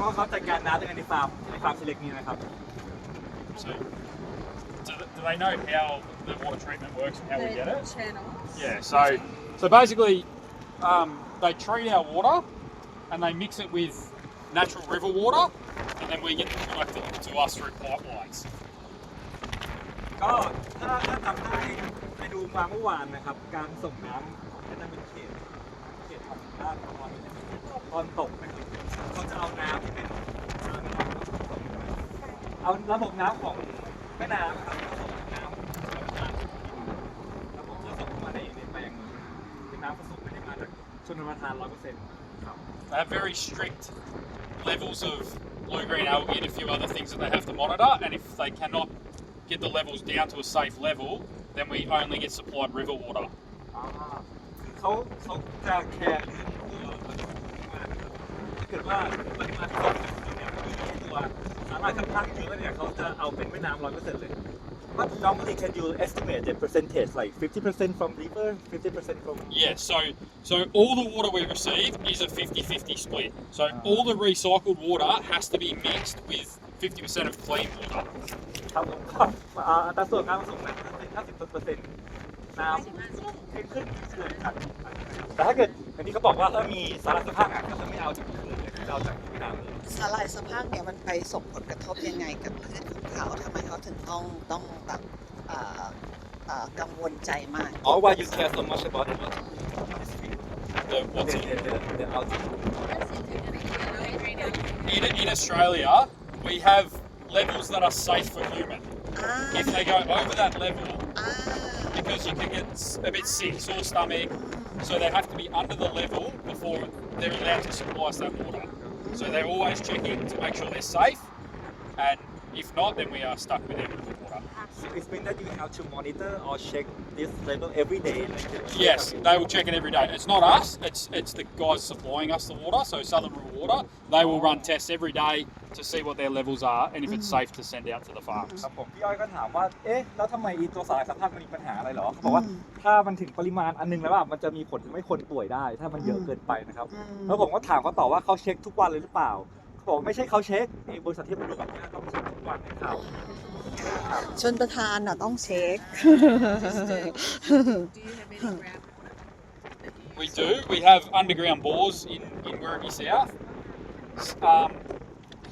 ว่าเขาจัดการน้ำในฟาร์มเซเล็กนี้นะครับ Do they know how the water treatment works and how we get it? Channels. Yeah, so basically they treat our water and they mix it with natural river water and then we get the product to us through pipelines. ก็ถ้าจำได้ไปดูมาเมื่อวานนะครับการส่งน้ำจะเป็นเขตของด้านตอนตกนะครับเขาจะเอาน้ำที่เป็นเอาระบบน้ำของแม่น้ำครับส่งน้ำระบบจะส่งมาในแปลงเป็นน้ำผสมไม่ได้มาจากชนประทาน 100% ครับ They have very strict levels of blue-green algae and a few other things that they have to monitor, and if they cannot get the levels down to a safe level, then we only get supplied river water. เขาจะแคร์เรื่องตัวถ้าเกิดว่าปริมาณของเนี่ยมีตัวสาหร่ายค่อนข้างเยอะเนี่ยเขาจะเอาเป็นแม่น้ำ 100% เลย But normally can you estimate the percentage like 50% from river 50% from Yeah, so all the water we receive is a 50-50 split. So all the recycled water has to be mixed with 50% of clean water. ครับผมอัตราส่วนการผสมน้ำเป็น 50% น้ำขึ้นเลยครับแต่ถ้าเกิดอันนี้เขาบอกว่าถ้ามีสารสภาพก็จะไม่เอาจากพื้นเลยจะเอาจากแม่น้ำเลย สลายสภาพเนี่ยมันไปส่งผลกระทบยังไงกับพืชของเขาทำไมเขาถึงต้องแบบกังวลใจมาก Oh, why you care so much about it? What's it? The algae. In Australia, we have levels that are safe for human. If they go over that level, because you can get a bit sick, sore stomach, so they have to be under the level before they're allowed to supply us that water. So they're always checking to make sure they're safe, and if not, then we are stuck with every water. So it means that you have to monitor or check this level every day. Yes, they will check it every day. It's not us, it's the guys supplying us the water, so Southern Rural Water. They will run tests every day to see what their levels are and if it's safe to send out to the farms. ครับผมพี่อ้อยก็ถามว่าเอ๊ะแล้วทำไมตัวสารสภาพมันมีปัญหาอะไรหรอเขาบอกว่าถ้ามันถึงปริมาณอันนึงแล้วมันจะมีผลทำให้คนป่วยได้ถ้ามันเยอะเกินไปนะครับแล้วผมก็ถามเขาต่อว่าเขาเช็คทุกวันเลยหรือเปล่าเขาบอกไม่ใช่เขาเช็คบริษัทที่ผลิตแบบนี้ต้องเช็คทุกวันให้เขา ชนประธานน่ะต้องเช็ค We do. We have underground bores in Werribee South.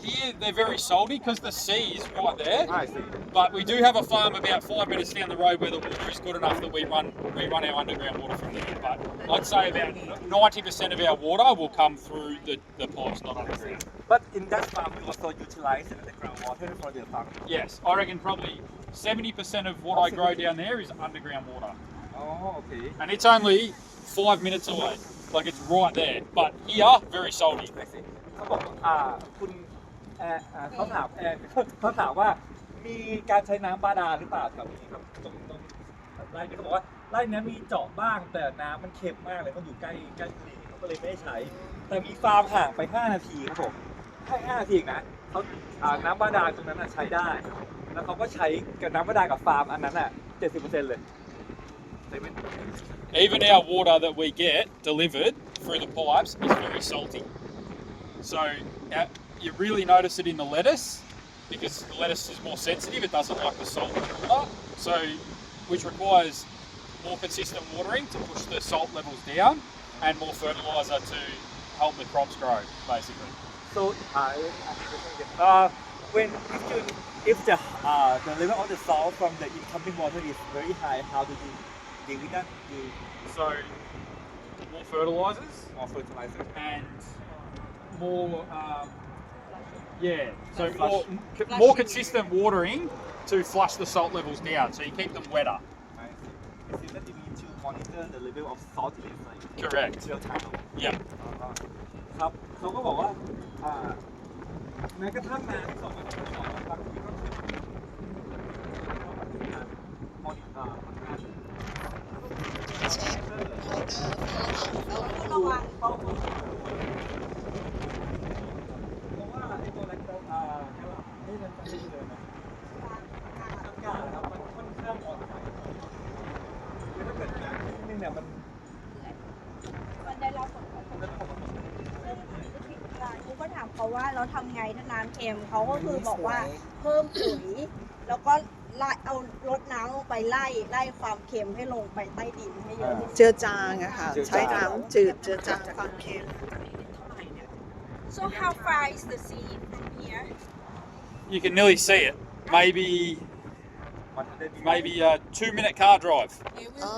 Here they're very salty because the sea is right there. I see. But we do have a farm about 5 minutes down the road where the water is good enough that we run our underground water from there. But I'd say about 90% of our water will come through the pipes, not underground. But in that farm you also utilize the underground water for the farm. Yes, I reckon probably 70% of what I grow down there is underground water. Oh, okay. And it's only 5 minutes away. Like it's right there. But here, very salty. I see. เขาบอกคุณเขาถามว่ามีการใช้น้ำบาดาลหรือเปล่าแถวนี้ครับตรงไร่นี้เขาบอกว่าไร่นี้มีเจาะบ้างแต่น้ำมันเค็มมากเลยมันอยู่ใกล้ทะเลเขาก็เลยไม่ได้ใช้แต่มีฟาร์มห่างไป5 นาทีครับผมแค่5 นาทีเองนะเขาน้ำบาดาลตรงนั้นใช้ได้แล้วเขาก็ใช้กับน้ำบาดาลกับฟาร์มอันนั้น70% เลย Even our water that we get delivered through the pipes is very salty. So you really notice it in the lettuce because the lettuce is more sensitive. It doesn't like the salt in the water, so which requires more consistent watering to push the salt levels down and more fertilizer to help the crops grow, basically. So when if the level of the salt from the incoming water is very high, how do you deal with that? So more fertilizers and more so more consistent watering to flush the salt levels down, so you keep them wetter. It seems that you need to monitor the level of salt in like Correct. real time. Yeah. ครับเขาก็บอกว่าแม้กระทั่งน้ำที่ส่งมาจากบางทีก็มอนิเตอร์ระวังเพราะว่าไอ้ตัวแลคโตนี่มันจะไม่เลยนะอากาศนะครับมันค่อนข้างอ่อนไหวคือถ้าเกิดน้ำนิดนึงเนี่ยมันได้รับผลกระทบกูก็ถามเขาว่า เราทำไงถ้าน้ำเค็มเขาก็คือบอกว่าเพิ่มปุ๋ยแล้วก็ไล่เอารดน้ำลงไปไล่ความเค็มให้ลงไปใต้ดินให้เยอะที่สุด เจือจางอะค่ะใช้น้ำจืดเจือจางความเค็ม So how far is the sea from here? You can nearly see it. Maybe 100 a 2-minute car drive. อ๋อ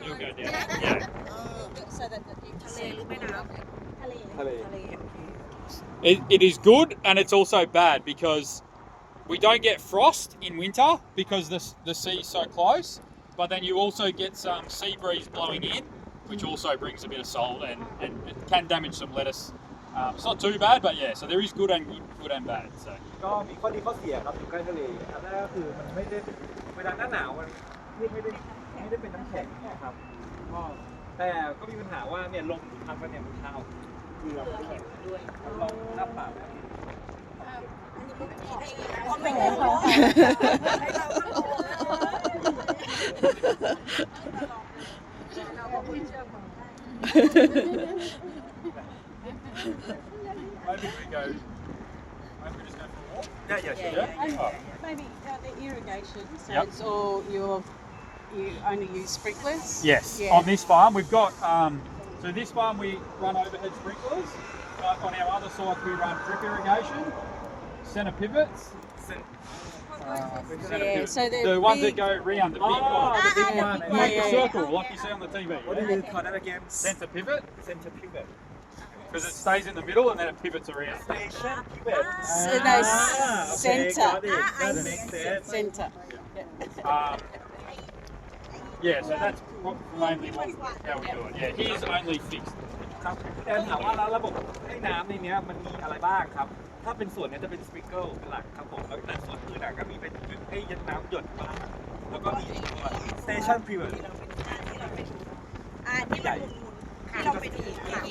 You'll go down. Yeah. So that you ทะเลหรือแม่น้ำทะเล ทะเล It is good and it's also bad because we don't get frost in winter because the sea is so close, but then you also get some sea breeze blowing in, which also brings a bit of salt and it can damage some lettuce. It's not too bad, but yeah, so there is good and bad. So ก็มีข้อดีข้อเสียครับอยู่ใกล้ทะเลอันแรกก็คือมันไม่ได้เวลาหน้าหนาวมันไม่ได้เป็นน้ำแข็งนะครับก็แต่ก็มีปัญหาว่าเนี่ยลมพัดมาเนี่ยมันเท้าเกลือแข็งด้วยลองหน้าปากแล้ว ไม่ได้หรอเราก็พูดเชื่อคนได้ maybe we just go for a walk. Yeah. Yeah. Maybe the irrigation, so Yep. it's all you only use sprinklers? Yes. Yeah. On this farm, we've got so this farm we run overhead sprinklers, but on our other sites we run drip irrigation, centre pivots. Centre Yeah, pivots. so the the ones big- that go round, the big ones. the big one. Like a Yeah. circle, like you see on the TV. What do you call that again? Centre pivot, Center pivot. because it stays in the middle and then it pivots around. Station pivot. So those Okay, center. got it. That makes sense. Centre. Yeah, so that's mainly how we do it. Yeah, here's only fixed. ครับแต่ถามว่าแล้วระบบให้น้ำในเนี้ยมันมีอะไรบ้างครับ ถ้าเป็นส่วนเนี้ยจะเป็นสปริงเกิลเป็นหลักครับผมแล้วแต่ส่วนอื่นก็มีเป็นให้ยัดน้ำหยดบ้างแล้วก็มีตัว station pivot ที่มันหมุนๆที่เราไปดีค่ะ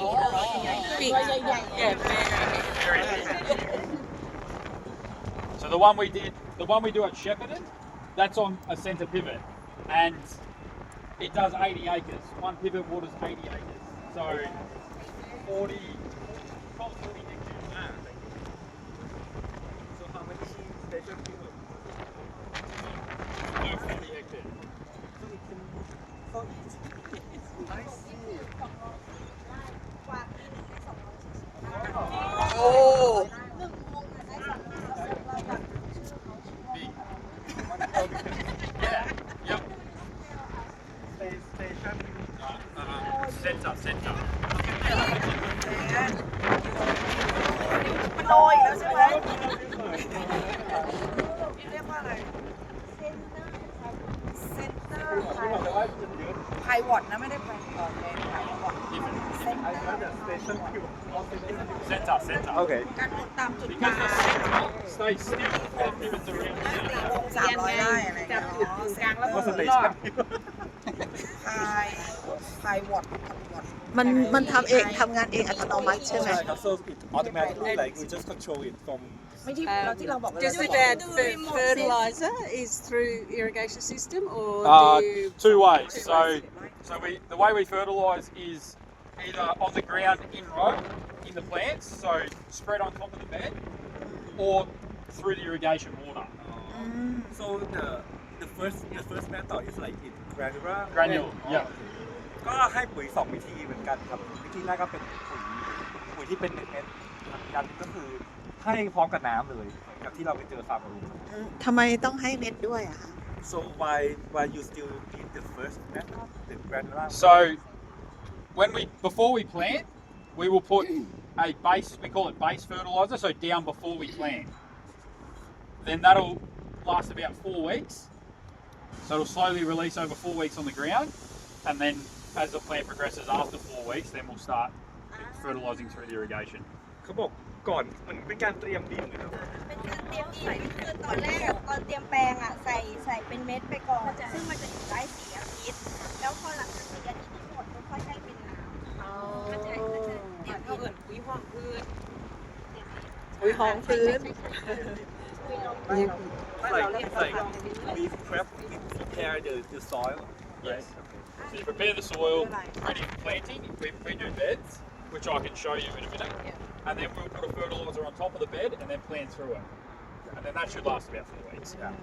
Big. Yeah, very. So the one we do at Shepparton, that's on a centre pivot, and it does 80 acres. One pivot waters 80 acres, so 40 hectares. so how many station pivot No, 40 hectares. I see โอ้ Big. Yeah. Yep. station Centre. มันโรยแล้วใช่ไหมเรียกว่าอะไรเซนเตอร์ไพวอตนะไม่ได้ไพวอตเลยไพวอตเซนเตอร์ station pivot Centre. okay การหมุนตามจุดก Because ลาง the centre stays still and pivots around. 300ไร่อะไรเงี้ย what's the station ไพวอต มันทำเองทำงานเองอัตโนมัติใช่ไหม ใช่ครับ so it automatically like we just control it from ไม่ที่เราที่เราบอก Just about fertilizer is through irrigation system or do you... Two ways. So the way we fertilise is either on the ground in row in the plants, so spread on top of the bed, or through the irrigation water. so the first method is like in granular Granule. Yeah. ก็ให้ปุ๋ย2วิธีเหมือนกันครับวิธีแรกก็เป็นปุ๋ยที่เป็นเม็ดๆอีกอันก็คือให้พร้อมกับน้ำเลยกับที่เราไปเจอฟาร์มรูม ทำไมต้องให้เม็ดด้วยอะคะ so why you still need the first method the granular So before we plant, we will put a base. We call it base fertiliser. So down before we plant. Then that'll last about 4 weeks. So it'll slowly release over 4 weeks on the ground, and then as the plant progresses after 4 weeks, then we'll start fertilising through the irrigation. เขาบอกก่อนมันเป็นการเตรียมดินเลยครับ เป็นการเตรียมดินคือตอนแรกตอนเตรียมแปลงอ่ะใส่เป็นเม็ดไปก่อนซึ่งมันจะอยู่ได้4 อาทิตย์แล้วพอหลังจาก4 อาทิตย์ที่หมดก็ค่อยให้เป็นน้ำเข้าใจเดี๋ยวเขาเกิดปุ๋ยห้องพืช ปุ๋ยหองพื้น It's like we prepare the soil Yes. So you prepare the soil ready for planting. We do beds, which I can show you in a minute. and then we'll put a fertiliser on top of the bed and then plant through it. And then that should last about 4 weeks. Can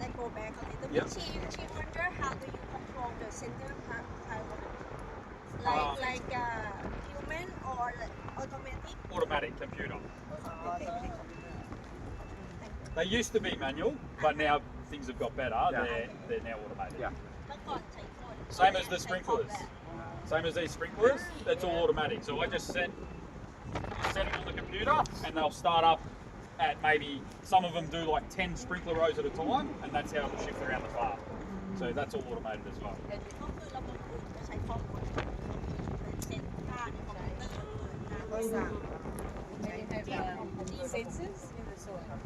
I go back a little bit? Yep. She wonder how do you control the center pivot? Like human or automatic? Automatic computer. They used to be manual, but now things have got better. They're now automated. Yeah. เมื่อก่อนใช้คน Same as the sprinklers. Same as these sprinklers, that's all automatic. So I just set it on the computer and they'll start up at maybe, some of them do like 10 sprinkler rows at a time, and that's how it'll shift around the farm. So that's all automated as well. ก็คือระบบอื่นก็ใช้ข้อมูลเช่นค่าในคอมพิวเตอร์น้ำ Sensors in the soil.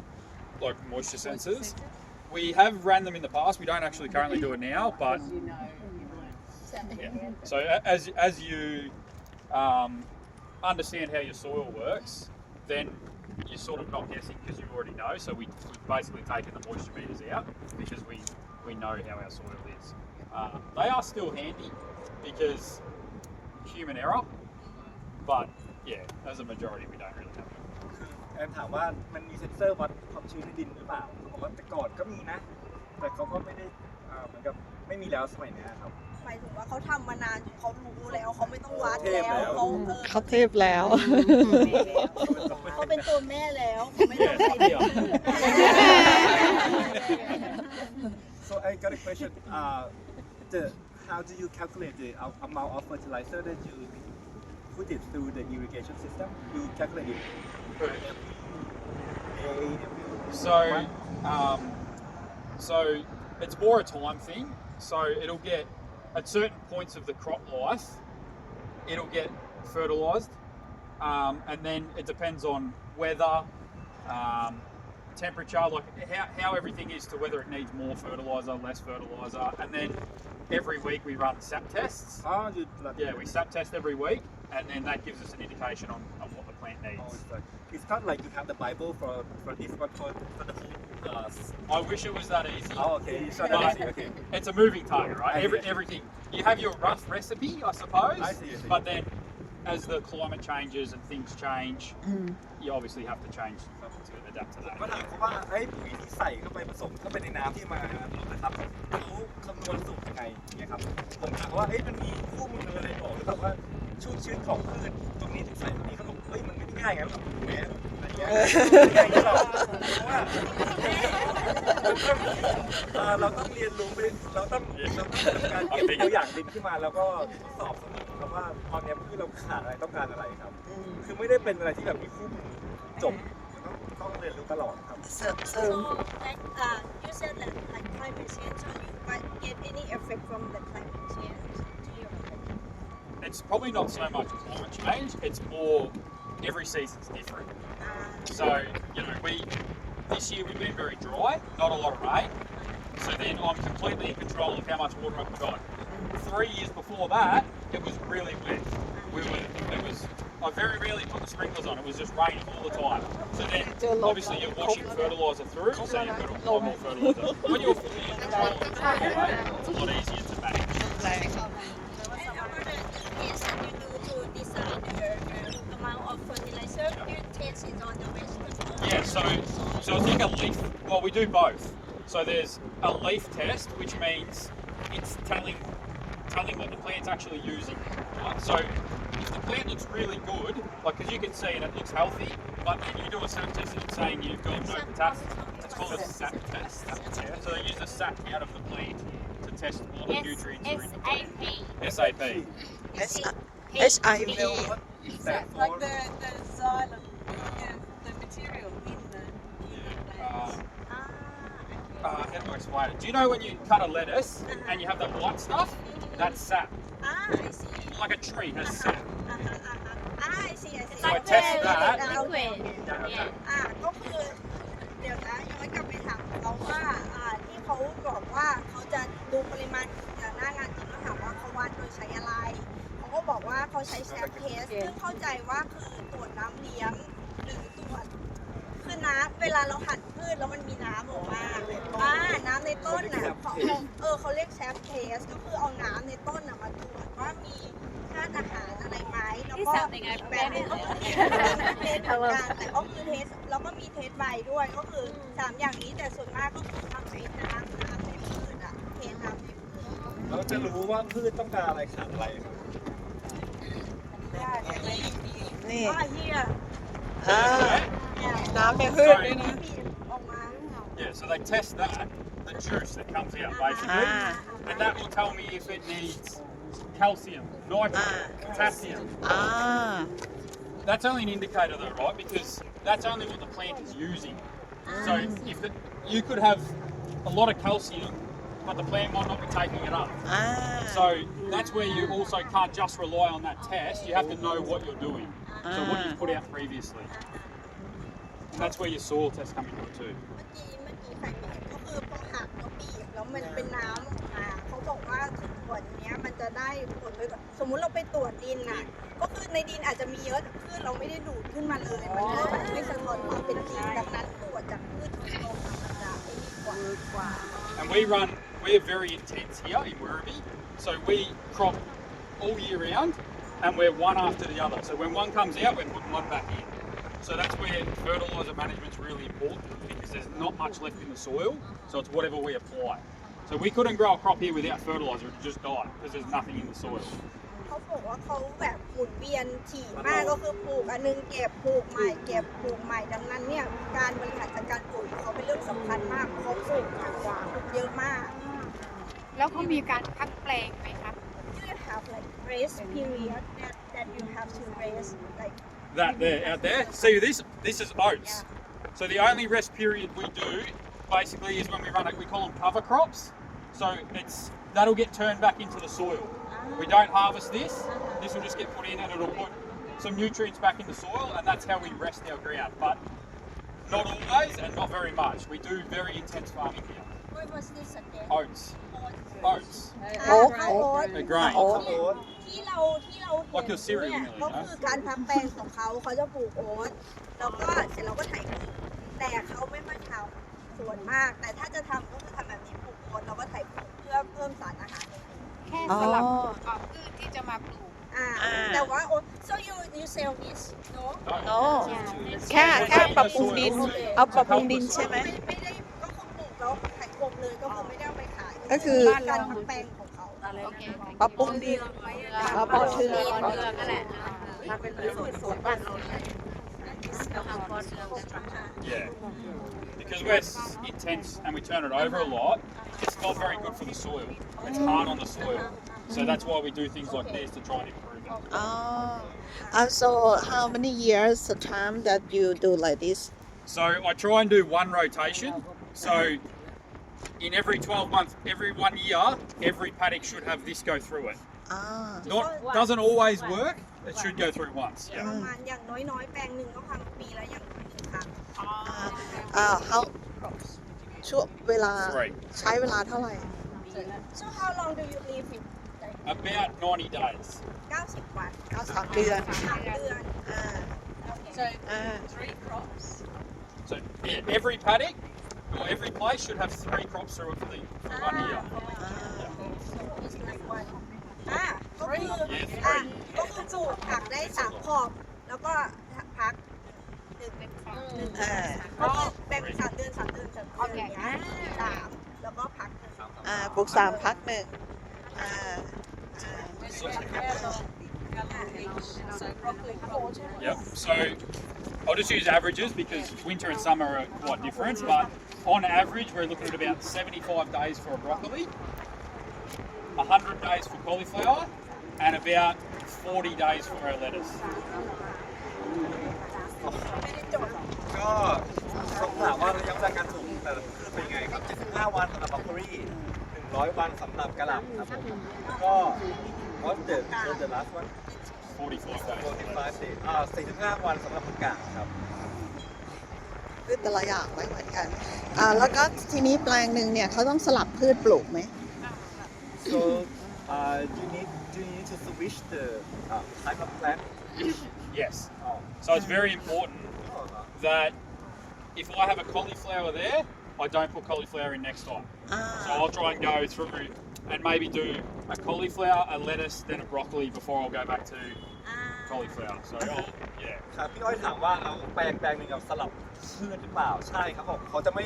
Like moisture sensors. We have ran them in the past, we don't actually currently do it now, but You know, you might. yeah. So as you understand how your soil works, then you're sort of not guessing because you already know. So we've basically taken the moisture meters out because we know how our soil is. They are still handy because human error, but yeah, as a majority we don't really have them. แอนถามว่ามันมีเซ็นเซอร์วัดความชื้นในดินหรือเปล่าเขาบอกว่าแต่ก่อนก็มีนะ แต่เขาก็ไม่ได้เหมือนกับไม่มีแล้วสมัยนี้ครับ หมายถึงว่าเขาทำมานานจนเขารู้แล้วเขาไม่ต้องวัด เทพ แล้ว แล้ว เขาเทพแล้ว เขาเป็นตัวแม่แล้วเขาไม่ต้องใช้ Yeah. So I got a question. How do you calculate the amount of fertilizer that you put it through the irrigation system? You calculate it every day, So it's more a time thing. So it'll get, at certain points of the crop life, it'll get fertilised, and then it depends on weather, temperature, like how everything is to whether it needs more fertiliser, less fertiliser, and then every week we run sap tests. Yeah, we sap test every week, and then that gives us an indication on what the plant needs. It's not like you have the Bible for this one for the whole. I wish it was that easy. Oh, okay. It's not that easy. Okay. It's a moving target, right? I see. Everything. You have your rough recipe, I suppose. I see. But then, as the climate changes and things change, you obviously have to change to adapt to ก็ that. ถามเขาว่าไอ้ปุ๋ยที่ใส่เข้าไปผสมเข้าไปในน้ำที่มาลดนะครับเขาคำนวณสูตรยังไงเนี่ยครับผมถามว่ามันมีคู่มืออะไรบอกหรือเปล่าว่าชุ่มชื้นของพืชตรงนี้ถึงใส่ตรงนี้เขาบอกเฮ้ยมันไม่ได้ง่ายไงแบบแหมอะไรเงี้ยง่ายที่เราเพราะว่าเราต้องเรียนรู้ไปเราต้องการเก็บตัวอย่างดินขึ้นมาแล้วก็ทดสอบครับว่าตอนนี้พืชเราขาดอะไรต้องการอะไรครับคือไม่ได้เป็นอะไรที่แบบมีคู่มือจบต้องเรียนรู้ตลอดครับ So like you said that like climate change, so you might get any effect from the climate change to your It's probably not so much climate change, it's more every season's different. So, this year we've been very dry, not a lot of rain. So then I'm completely in control of how much water I put on. 3 years before that, it was really wet. I very rarely put the sprinklers on, it was just raining all the time. So then, obviously you're washing fertiliser through, so you've got a lot more fertiliser. When you're fully in control of the control, it's a lot easier to manage. And another is that you do to decide the amount of fertilizer, you test it on the vegetable. Yeah, so I think we do both. So there's a leaf test, which means it's telling what the plant's actually using. Right? So if the plant looks really good, like because you can see and it looks healthy, but then you do a sap test and it's saying you've got no potassium. It's called a sap test. So they use the sap out of the plant to test all the nutrients are in the plant. SAP. HIV. Like the xylem, the material in the plant. How do I explain it? Do you know when you cut a lettuce and you have that white stuff? That's sap. I see. Like a tree has sap. I see. So I test that. ก็คือเดี๋ยวนะย้อนกลับไปถามเขาว่าที่เขาบอกว่าเขาจะดูปริมาณหน้างานจริงแล้วถามว่าเขาวัดโดยใช้อะไรเขาก็บอกว่าเขาใช้แซปเทสซึ่งเข้าใจว่าคือตรวจน้ำเลี้ยงหรือตรวจคือน้ำเวลาเราหั่นพืชแล้วมันมีน้ำออกมาน้ำในต้นเขาเรียกแซปเทสก็คือเอาน้ำในต้นมาตรวจว่ามีธาตุอาหารอะไรไหม แล้ว ที่ ก็ สั่งในงาน อีก แบ แบบ บ หนึ นี้ งก็คือเทสเหมือนกันแต่ก็คือเทสแล้วก็มีเทสใบด้วยก็คือ3อย่างนี้แต่ส่วนมากก็คือทำในน้ำในพืชอะเทน้ำในพืช เราจะรู้ว่าพืชต้องการอะไรขาดอะไรครับ นี่ ก็เฮีย อ่า น้ำในพืชด้วยนะ บีบออกมา Yeah, so they test that, the juice that comes out basically, and that will tell me if it needs calcium, nitrogen, potassium. อ่า That's only an indicator though, right? Because that's only what the plant is using. So if you could have a lot of calcium, but the plant might not be taking it up. อ่า So that's where you also can't just rely on that test. You have to know what you're doing. So what you've put out previously. And that's where your soil tests come into it too. เมื่อกี้ใครไม่เห็นก็คือพอหักแล้วบีบแล้วมันเป็นน้ำออกมาเขาบอกว่าถึงผลเนี้ยมันจะได้ผลเลยก่อนสมมุติเราไปตรวจดินน่ะก็คือในดินอาจจะมีเยอะแต่พืชเราไม่ได้ดูดขึ้นมาเลยมันก็แบบไม่สะท้อนความเป็นจริงดังนั้นตรวจจากพืชโดยตรงมันจะไม่ดีกว่า And we're very intense here in Werribee. So we crop all year round and we're one after the other. So when one comes out, we're putting one back in. So that's where fertiliser management's really important because there's not much left in the soil. So it's whatever we apply. So we couldn't grow a crop here without fertiliser, it would just die because there's nothing in the soil. เขาบอกว่าเขาแบบหมุนเวียนถี่มากก็คือปลูกอันนึงเก็บปลูกใหม่เก็บปลูกใหม่ดังนั้นเนี่ยการบริหารจัดการปุ๋ยเขาเป็นเรื่องสำคัญมากเขาปลูกเยอะมาก แล้วเขามีการพักแปลงไหมครับ Do you have like grace period that you have to raise like That there, out there. See this is oats. So the only rest period we do basically is when we run it, we call them cover crops. So that'll get turned back into the soil. We don't harvest this. This will just get put in and it'll put some nutrients back in the soil and that's how we rest our ground. But not always and not very much. We do very intense farming here. what was this again Oats. Oats. ข้าวโอ๊ต A grain. ที่เราเห็น Like your cereal เนี่ย really, ก็ no? คือการพักแปลงของเขาจะปลูกโอ๊ตแล้วก็เสร็จเราก็ไถดินแต่เขาไม่ค่อยทำส่วนมาก แต่ถ้าจะทำก็คือทำแบบนี้ปลูกโอ๊ตแล้วก็ไถปลูกเพื่อเพิ่มสารอาหารในดิน แค่สลับพืชที่จะมาปลูก แต่ว่าโอ๊ต so you sell this no โอ้แค่ปรับปรุงดิน เอาปรับปรุงดินใช่ไหม ไม่ได้ก็คือปลูกแล้วไถกลมเลยก็คือไม่ได้เอาไปขาย ก็คือ การพักแปลงของเขา โอเค ปรับปรุงดินเอาปอเทือง เรือก็แหละ Yeah. Because we're intense and we turn it over a lot, it's not very good for the soil. It's hard on the soil. So that's why we do things like this to try and improve it. อ๋อ so how many years the time that you do like this So I try and do one rotation. So in every 12 months, every 1 year, every paddock should have this go through it. อ่า Doesn't always work. It should go through once. ป Yeah. ระมาณอย่างน้อยๆแปลงหนึ่งต้องทำปีละอย่างน้อยหนึ่งครั้ง how ช่วงเวลา Three. ใช้เวลาเท่าไหร่ so how long do you leave it About 90 days. 90 วัน เอา3 เดือน 3 เดือน อ่า So อ่า 3 crops. So yeah, every paddock or every place should have 3 crops through it for 1 year. ก็คือก็คือปลูกผักได้3ขอบแล้วก็พัก1 อ่า ก็แบ่งเป็น3 เดือน3 เดือน3 เดือนอย่างเงี้ย3แล้วก็พักหนึ่ง ปลูก3 พัก 1 อ่า So broccoli, Yep. So I'll just use averages because winter and summer are quite different. But on average, we're looking at about 75 days for a broccoli, 100 days for cauliflower, and about 40 days for our lettuce. ไม่ได้จด ก็ต้องถามว่าระยะเวลาการปลูกแต่ละพืชเป็นไงครับ75 วันสำหรับบรอกโคลี100 วันสำหรับกะหล่ำครับผมแล้วก็ what's the last one 45 days. 45 days 45 วันสำหรับผักกาดครับ พืชแต่ละอย่างไม่เหมือนกัน แล้วก็ทีนี้แปลงหนึ่งเนี่ยเขาต้องสลับพืชปลูกไหม so you need to switch the type of plant Yes. So it's very important that if I have a cauliflower there, I don't put cauliflower in next time. อ่า So I'll try and go through and maybe do a cauliflower, a lettuce, then a broccoli before I'll go back to cauliflower. So yeah. ครับพี่อ้อยถามว่าเอาแปลงหนึ่งกับสลับพืชหรือเปล่าใช่ครับผมเขาจะไม่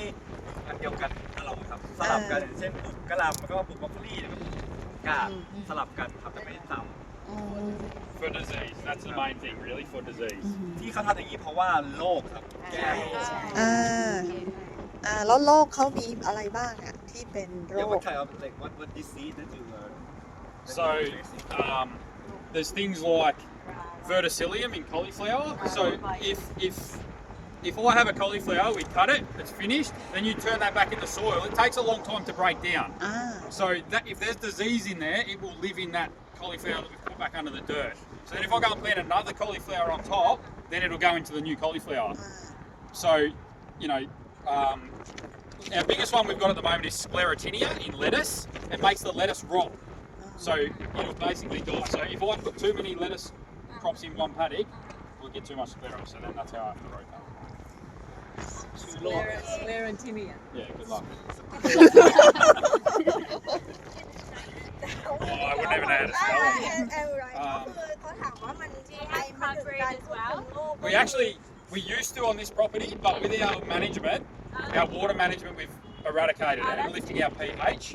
อันเดียวกันตลอดครับสลับกันอย่างเช่นปลูกกะหล่ำแล้วก็ปลูกบรอกโคลีแล้วก็ปลูกกาดสลับกันครับจะไม่ซ้ For disease, that's the main thing, really, for disease. ำที่เขาทำอย่างนี้เพราะว่าโรคครับแก้โรค แล้วโรคเขามีอะไรบ้างอะที่เป็นโร Yeah, ค what kind of like what disease that you So there's things like verticillium in cauliflower. So if I have a cauliflower, we cut it, it's finished, then you turn that back in the soil. It takes a long time to break down. อ่า So that if there's disease in there, it will live in that cauliflower that we've put back under the dirt. So then if I go and plant another cauliflower on top, then it'll go into the new cauliflower. So, you know, our biggest one we've got at the moment is sclerotinia in lettuce. It makes the lettuce rot. So it'll basically die. So if I put too many lettuce crops in one paddock, we'll get too much sclero. So then that's how I have to rotate. Sclerotinia. Yeah, good luck. Oh, I wouldn't even know how to spell it. เขาถามว่ามันทำไมมันถึงการควบคุมโรค We used to on this property, but with our management, our water management, we've eradicated it and lifting our pH.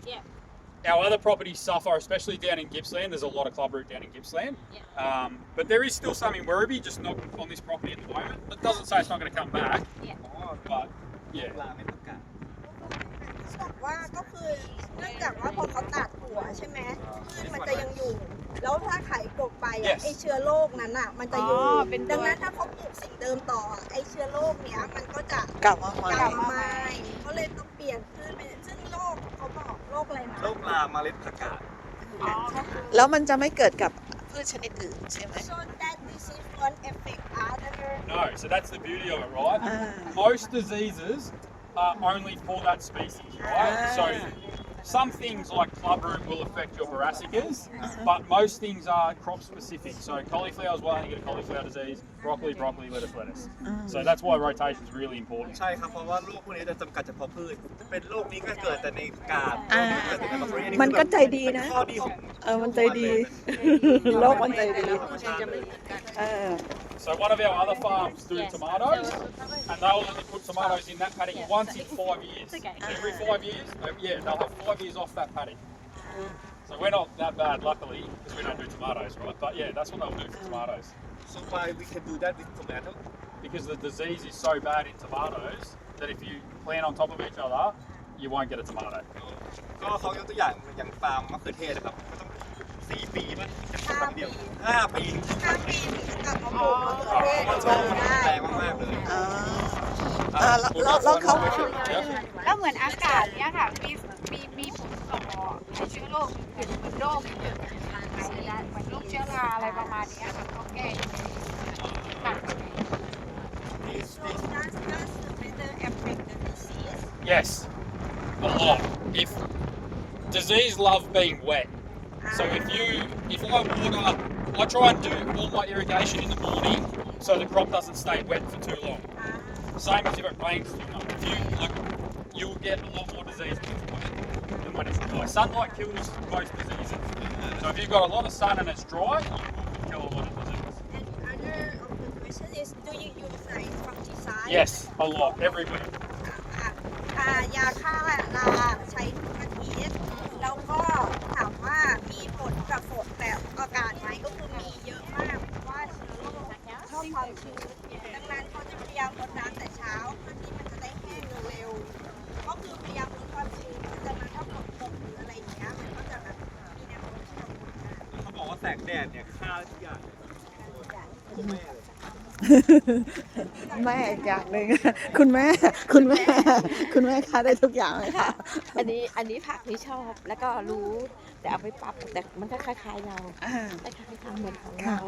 Our other properties suffer, especially down in Gippsland. There's a lot of clubroot down in Gippsland. But there is still some in werribee, just not on this property at the moment. That doesn't say it's not going to come back. But yeah. ปลาไม่ต้องการ บอกว่าก็คือเนื่องจากว่าพอเขาตัดหัวใช่ไหมพืชมันจะยังอยู่ แล้วถ้าไข่กบไปอ่ะ Yes. ไอเชื้อโรคนั้นอ่ะมันจะอยู่ ดังนั้นถ้าเขาปลูกสิ่งเดิมต่อไอเชื้อโรคเนี้ยมันก็จะ กลับมาใหม่ กลับมาใหม่ก็เลยต้องเปลี่ยนพืชไปซึ่งโรคเขาบอกโรคอะไรนะ โรคลาเมล็ดผักกาด แล้วมันจะไม่เกิดกับพืชชนิดอื่นใช่ไหม So that disease won't affect other No, so that's the beauty of it, right? Most diseases are only for that species, right? So some things like clubroot will affect your brassicas, but most things are crop specific. So cauliflower is one, you get a cauliflower disease, broccoli, lettuce. So that's why rotation is really important. ใช่ครับเพราะว่าโรคพวกนี้จะจำกัดเฉพาะพืชเป็นโรคนี้ก็เกิดแต่ในกาด เกิดแต่ในบรอกโคลี มันก็ใจดีนะ ข้อดีของ มันใจดี โลกมันใจดี So one of our other farms do tomatoes, and they'll only put tomatoes in that paddock once in 5 years. Every 5 years, they'll have 5 years off that paddock. So we're not that bad, luckily, because we don't do tomatoes, right? But yeah, that's what they'll do for tomatoes. So why we can do that with tomato Because the disease is so bad in tomatoes that if you plant on top of each other, you won't get a tomato. ก็เขายกตัวอย่างฟาร์มมะเขือเทศนะครับก็ต้อง4 ปีป่ะจะปลูกครั้งเดียว5 ปี 5 ปีถึงจะกลับมาปลูกมะเขือเทศ มัน ได้ แรงมากๆเลย แล้วเขา แล้วเหมือนอากาศเนี้ยค่ะ มีผลต่อเชื้อโรคเป็นโรคเหมือนโรคเชื้อราอะไรประมาณเนี้ยค่ะเขาแก้ยังไงต่างกันไหม Does the weather affect the disease? Yes, a lot. If disease love being wet. So if I water, I try and do all my irrigation in the morning so the crop doesn't stay wet for too long. Same as if it rains too much. You'll get a lot more disease when it's wet than when it's dry. Sunlight kills most diseases. So if you've got a lot of sun and it's dry, you will kill a lot of diseases. And other of the question is, do you use like fungicide? Yes, a lot, every week. ยาฆ่าราใช้ทุกอาทิตย์แล้วก็ถามว่ามีผลกับฝนแบบอากาศไหมก็คือมีเยอะมากเพราะว่าเชื้อโรคชอบความชื้นดังนั้นเขาจะพยายามรดน้ำแต่เช้าเพื่อที่มันจะได้แห้งเร็วๆก็คือพยายามลดความชื้นดังนั้นถ้าฝนตกหรืออะไรอย่างเงี้ยมันก็จะแบบมีแนวโน้มที่จะตกได้ เขาบอกว่าแสงแดดเนี่ยฆ่าทุกอย่างตัวแม่เลย แม่อีกอย่างหนึ่งคุณแม่คะได้ทุกอย่างเลยค่ะ อันนี้ผักที่ชอบแล้วก็รู้แต่เอาไปปรับแต่มันก็คล้ายๆเราคล้ายๆทำเหมือนของเรา